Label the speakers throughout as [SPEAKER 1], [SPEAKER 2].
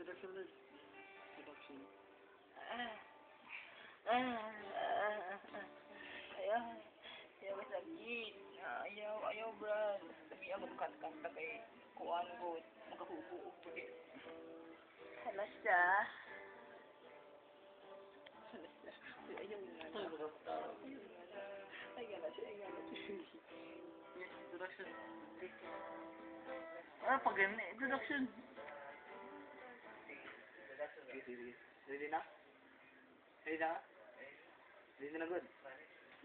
[SPEAKER 1] Introduction.
[SPEAKER 2] Ayaw masakit. Ayaw brad. Sabi ako kanta kay kuan ko. Makahubo ko. Hala siya. Ayaw nga na. Ayaw nga na.
[SPEAKER 1] Introduction.
[SPEAKER 2] Pag introduction.
[SPEAKER 1] Ready na? Ready na? Ready na good?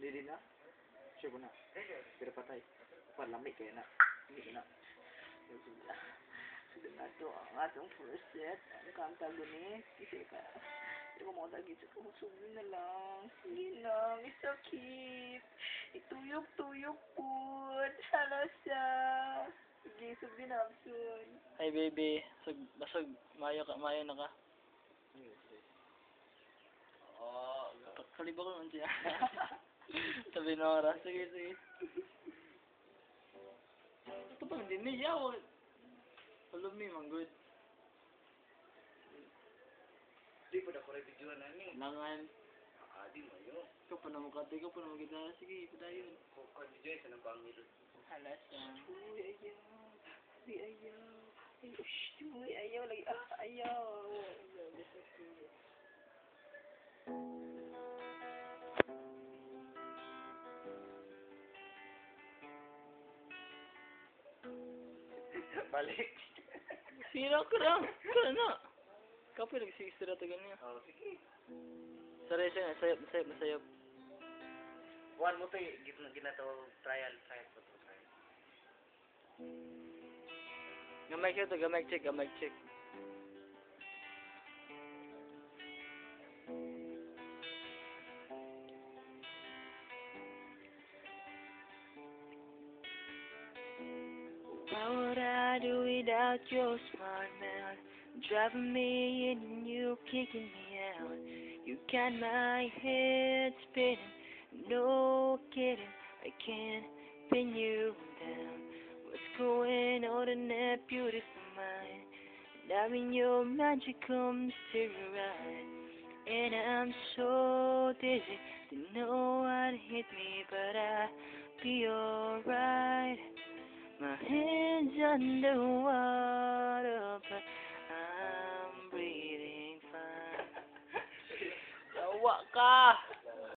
[SPEAKER 1] Ready na? Sure ko na. Pero patay. Palamig kaya na. Hindi na.
[SPEAKER 2] Sudah na ito ang atong first set. Ang kantagonist. Kasi ka. Hindi ko makatagit sa kumusumi na lang. Sige lang. It's so cute. Ituyok-tuyok po. Hala siya. Sige, sabi na soon.
[SPEAKER 1] Hi baby. Basag. Mayo na ka. Kaliba ko naman siya. Sabi na oras. Sige. Ito pa hindi niya. Alam ni, manggod.
[SPEAKER 3] Di pa na correct video na ni.
[SPEAKER 1] Langan.
[SPEAKER 3] Di mo yo.
[SPEAKER 1] Ikaw pa na mukha. Ikaw pa na magkita. Sige, padayon.
[SPEAKER 3] Ko video sa nang pangil.
[SPEAKER 1] Hala siya.
[SPEAKER 2] Uy, ayaw. Uy, ayaw. Uy, ayaw. Lagi. Ayaw.
[SPEAKER 3] Balik.
[SPEAKER 1] Sira ka lang. Kaya na. Ikaw pa nagsigisira ito ganyan.
[SPEAKER 3] Oh, sige.
[SPEAKER 1] Saray siya. Sayap.
[SPEAKER 3] One mo to ginato trial po to trial.
[SPEAKER 1] Gamay siya ito. Gamay check.
[SPEAKER 2] What would I do without your smart mouth? Driving me in and you kicking me out. You got my head spinning, no kidding. I can't pin you down. What's going on in that beautiful mind? Loving your magical mystery ride. And I'm so dizzy to know what hit me, but I'll be alright. My hands underwater, but I'm breathing fine. Tawa ka!